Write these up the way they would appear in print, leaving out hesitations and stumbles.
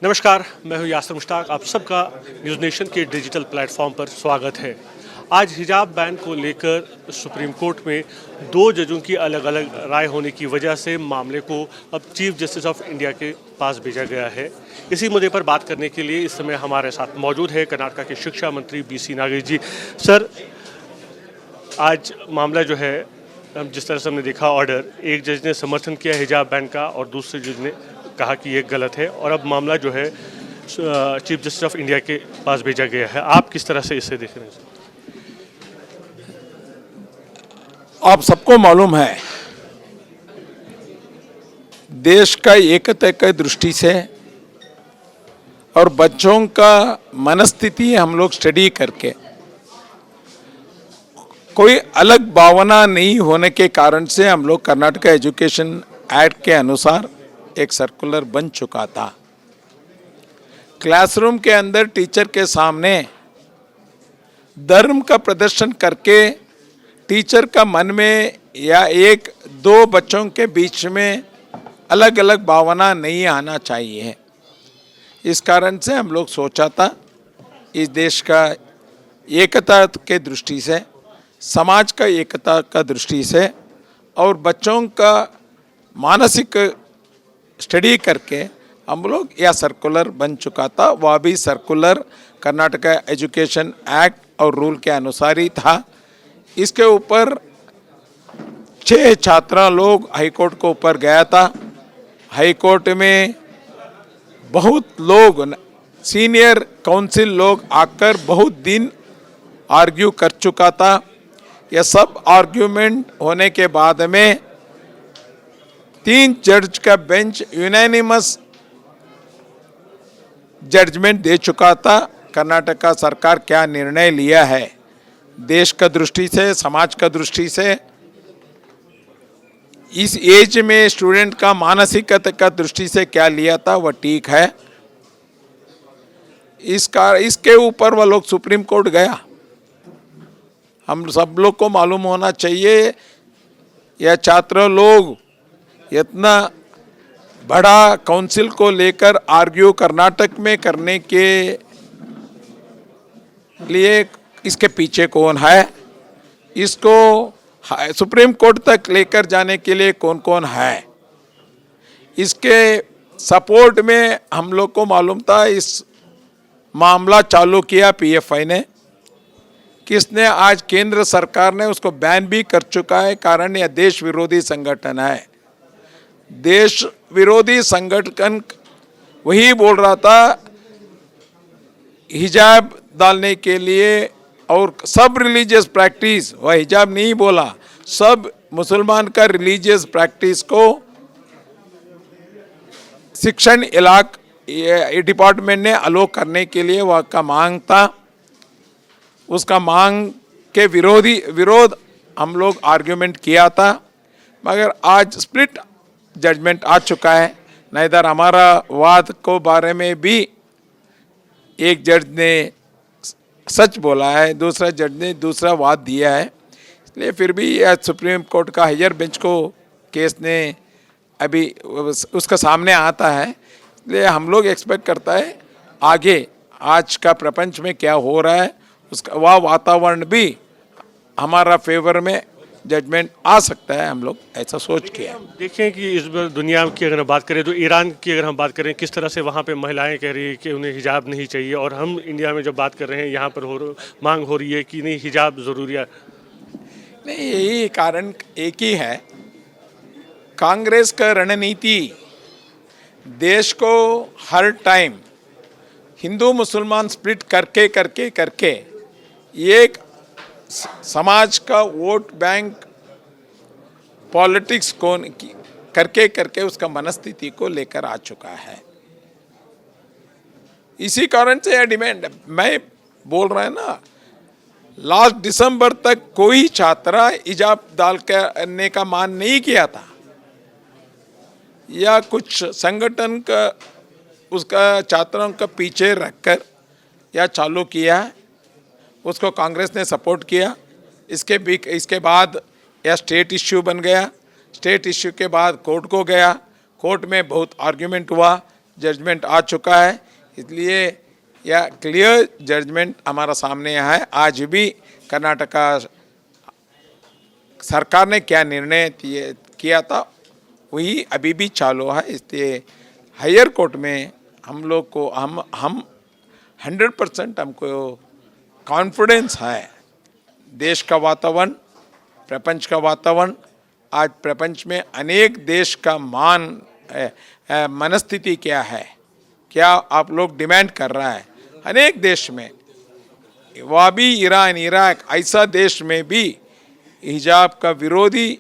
नमस्कार, मैं हूं यासिर मुश्ताक। आप सबका न्यूज़ नेशन के डिजिटल प्लेटफॉर्म पर स्वागत है। आज हिजाब बैन को लेकर सुप्रीम कोर्ट में दो जजों की अलग अलग राय होने की वजह से मामले को अब चीफ जस्टिस ऑफ इंडिया के पास भेजा गया है। इसी मुद्दे पर बात करने के लिए इस समय हमारे साथ मौजूद है कर्नाटक के शिक्षा मंत्री BC नागेश जी। सर, आज मामला जो है, हम जिस तरह से हमने देखा ऑर्डर, एक जज ने समर्थन किया हिजाब बैन का और दूसरे जज ने कहा कि ये गलत है, और अब मामला जो है चीफ जस्टिस ऑफ इंडिया के पास भेजा गया है। आप किस तरह से इसे देख रहे हैं? आप सबको मालूम है, देश का एकता की दृष्टि से और बच्चों का मनस्थिति हम लोग स्टडी करके कोई अलग भावना नहीं होने के कारण से हम लोग कर्नाटक एजुकेशन एक्ट के अनुसार एक सर्कुलर बन चुका था। क्लासरूम के अंदर टीचर के सामने धर्म का प्रदर्शन करके टीचर का मन में या एक दो बच्चों के बीच में अलग अलग भावना नहीं आना चाहिए। इस कारण से हम लोग सोचा था इस देश का एकता के दृष्टि से, समाज का एकता का दृष्टि से और बच्चों का मानसिक स्टडी करके हम लोग यह सर्कुलर बन चुका था। वह भी सर्कुलर कर्नाटक एजुकेशन एक्ट और रूल के अनुसार ही था। इसके ऊपर 6 छात्रा लोग हाईकोर्ट को ऊपर गया था। हाईकोर्ट में बहुत लोग, सीनियर काउंसिल लोग आकर बहुत दिन आर्ग्यू कर चुका था। यह सब आर्ग्यूमेंट होने के बाद में 3 जज का बेंच यूनानिमस जजमेंट दे चुका था। कर्नाटक का सरकार क्या निर्णय लिया है, देश का दृष्टि से, समाज का दृष्टि से, इस एज में स्टूडेंट का मानसिकता का दृष्टि से क्या लिया था, वह ठीक है। इसके ऊपर वह लोग सुप्रीम कोर्ट गया। हम सब लोग को मालूम होना चाहिए, यह छात्र लोग इतना बड़ा काउंसिल को लेकर आर्ग्यू कर्नाटक में करने के लिए इसके पीछे कौन है, इसको सुप्रीम कोर्ट तक लेकर जाने के लिए कौन कौन है, इसके सपोर्ट में हम लोग को मालूम था। इस मामला चालू किया PFI ने, किसने आज केंद्र सरकार ने उसको बैन भी कर चुका है। कारण यह देश विरोधी संगठन है। देश विरोधी संगठन वही बोल रहा था हिजाब डालने के लिए, और सब रिलीजियस प्रैक्टिस, वह हिजाब नहीं बोला, सब मुसलमान का रिलीजियस प्रैक्टिस को शिक्षण डिपार्टमेंट ने अलो करने के लिए वह का मांग था। उसका मांग के विरोध हम लोग आर्ग्यूमेंट किया था, मगर आज स्प्लिट जजमेंट आ चुका है। इधर हमारा वाद को बारे में भी एक जज ने सच बोला है, दूसरा जज ने दूसरा वाद दिया है। इसलिए फिर भी आज सुप्रीम कोर्ट का हायर बेंच को केस ने अभी उसका सामने आता है। इसलिए हम लोग एक्सपेक्ट करता है आगे आज का प्रपंच में क्या हो रहा है, उसका वह वातावरण भी हमारा फेवर में जजमेंट आ सकता है। हम लोग ऐसा सोच के देखें कि इस बार दुनिया की अगर हम बात करें तो ईरान की अगर हम बात करें, किस तरह से वहाँ पे महिलाएं कह रही है कि उन्हें हिजाब नहीं चाहिए, और हम इंडिया में जब बात कर रहे हैं यहाँ पर मांग हो रही है कि नहीं हिजाब ज़रूरी है। नहीं, यही कारण एक ही है, कांग्रेस का रणनीति देश को हर टाइम हिंदू मुसलमान स्प्लिट करके करके करके एक समाज का वोट बैंक पॉलिटिक्स को करके करके उसका मनस्थिति को लेकर आ चुका है। इसी कारण से यह डिमांड, मैं बोल रहा है ना, लास्ट दिसंबर तक कोई छात्रा हिजाब डाल करने का मान नहीं किया था, या कुछ संगठन का उसका छात्रों का पीछे रखकर या चालू किया, उसको कांग्रेस ने सपोर्ट किया। इसके बाद यह स्टेट इश्यू बन गया। स्टेट इश्यू के बाद कोर्ट को गया, कोर्ट में बहुत आर्ग्यूमेंट हुआ, जजमेंट आ चुका है, इसलिए यह क्लियर जजमेंट हमारा सामने है। आज भी कर्नाटका सरकार ने क्या निर्णय किया था वही अभी भी चालू है। इसलिए हायर कोर्ट में हम लोग को हम 100% हमको कॉन्फिडेंस है। देश का वातावरण, प्रपंच का वातावरण, आज प्रपंच में अनेक देश का मनस्थिति क्या है, क्या आप लोग डिमांड कर रहा है अनेक देश में, वह भी ईरान, इराक ऐसा देश में भी हिजाब का विरोधी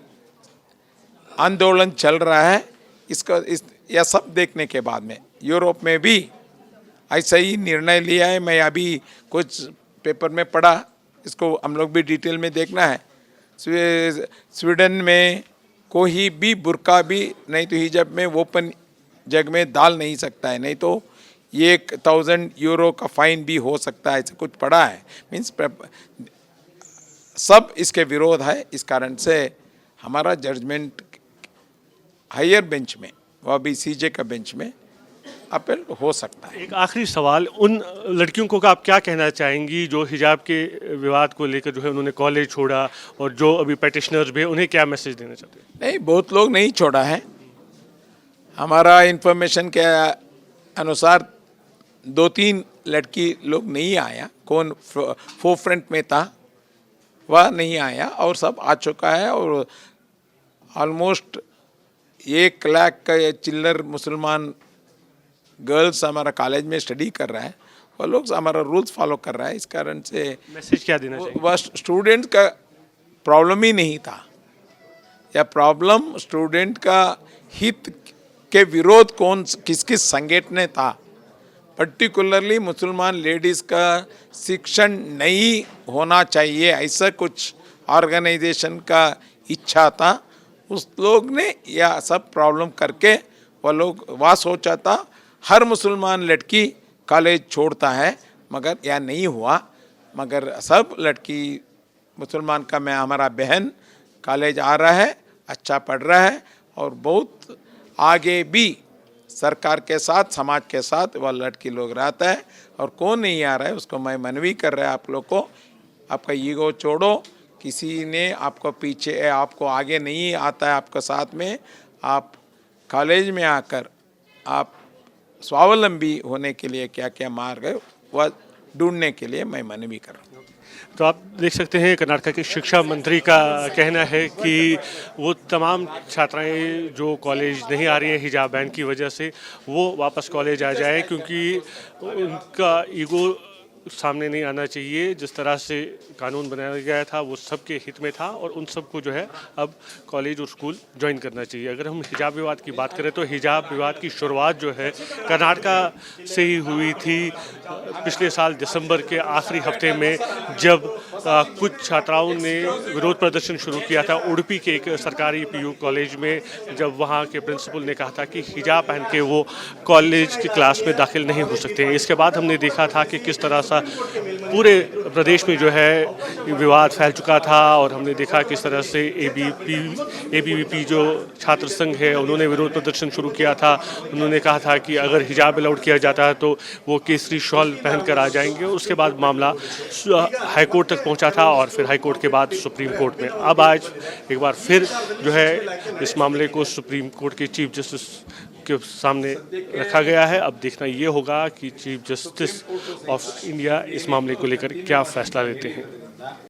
आंदोलन चल रहा है। यह सब देखने के बाद में यूरोप में भी ऐसा ही निर्णय लिया है। मैं अभी कुछ पेपर में पढ़ा, इसको हम लोग भी डिटेल में देखना है। स्वीडन में कोई भी बुर्का भी नहीं तो हिजाब में ओपन जग में डाल नहीं सकता है, नहीं तो 1000 यूरो का फाइन भी हो सकता है, ऐसा कुछ पड़ा है। मीन्स सब इसके विरोध है। इस कारण से हमारा जजमेंट हायर बेंच में, वह भी सीजे का बेंच में अपील हो सकता है। एक आखिरी सवाल, उन लड़कियों को आप क्या कहना चाहेंगी जो हिजाब के विवाद को लेकर जो है उन्होंने कॉलेज छोड़ा, और जो अभी पेटिशनर्स भी हैं उन्हें क्या मैसेज देना चाहते हैं? नहीं, बहुत लोग नहीं छोड़ा है। हमारा इंफॉर्मेशन के अनुसार 2-3 लड़की लोग नहीं आया, कौन फोरफ्रंट में था वह नहीं आया, और सब आ चुका है। और ऑलमोस्ट 1 लाख का चिल्लर मुसलमान गर्ल्स हमारा कॉलेज में स्टडी कर रहा है, वह लोग हमारा रूल्स फॉलो कर रहा है। इस कारण से मैसेज क्या देना चाहिए? वह स्टूडेंट का प्रॉब्लम ही नहीं था, यह प्रॉब्लम स्टूडेंट का हित के विरोध किस किस संगठन था। पर्टिकुलरली मुसलमान लेडीज़ का शिक्षण नहीं होना चाहिए, ऐसा कुछ ऑर्गेनाइजेशन का इच्छा था। उस लोग ने यह सब प्रॉब्लम करके वह सोचा था हर मुसलमान लड़की कॉलेज छोड़ता है, मगर यह नहीं हुआ। मगर सब लड़की मुसलमान का हमारा बहन कॉलेज आ रहा है, अच्छा पढ़ रहा है, और बहुत आगे भी सरकार के साथ, समाज के साथ वह लड़की लोग रहता है। और कौन नहीं आ रहा है उसको मैं मनवी कर रहा है आप लोग को, आपका ईगो छोड़ो। किसी ने आपको पीछे, आपको आगे नहीं आता है आपके साथ में, आप कॉलेज में आकर आप स्वावलंबी होने के लिए क्या क्या मार्ग है वह ढूंढने के लिए मैं मनवी कर रहा हूँ। तो आप देख सकते हैं कर्नाटक के शिक्षा मंत्री का कहना है कि वो तमाम छात्राएं जो कॉलेज नहीं आ रही हैं हिजाब बैन की वजह से, वो वापस कॉलेज आ जाए, क्योंकि उनका ईगो सामने नहीं आना चाहिए। जिस तरह से कानून बनाया गया था वो सबके हित में था, और उन सबको जो है अब कॉलेज और स्कूल ज्वाइन करना चाहिए। अगर हम हिजाब विवाद की बात करें तो हिजाब विवाद की शुरुआत जो है कर्नाटका से ही हुई थी। पिछले साल दिसंबर के आखिरी हफ्ते में जब कुछ छात्राओं ने विरोध प्रदर्शन शुरू किया था उडुपी के एक सरकारी पीयू कॉलेज में, जब वहाँ के प्रिंसिपल ने कहा था कि हिजाब पहन के वो कॉलेज की क्लास में दाखिल नहीं हो सकते हैं। इसके बाद हमने देखा था कि किस तरह पूरे प्रदेश में जो है विवाद फैल चुका था, और हमने देखा किस तरह से एबीवीपी जो छात्र संघ है उन्होंने विरोध प्रदर्शन शुरू किया था। उन्होंने कहा था कि अगर हिजाब अलाउड किया जाता है तो वो केसरी शॉल पहनकर आ जाएंगे। उसके बाद मामला हाईकोर्ट तक पहुंचा था, और फिर हाईकोर्ट के बाद सुप्रीम कोर्ट में। अब आज एक बार फिर जो है इस मामले को सुप्रीम कोर्ट के चीफ जस्टिस के सामने रखा गया है। अब देखना ये होगा कि चीफ जस्टिस ऑफ इंडिया इस मामले को लेकर क्या फैसला लेते हैं।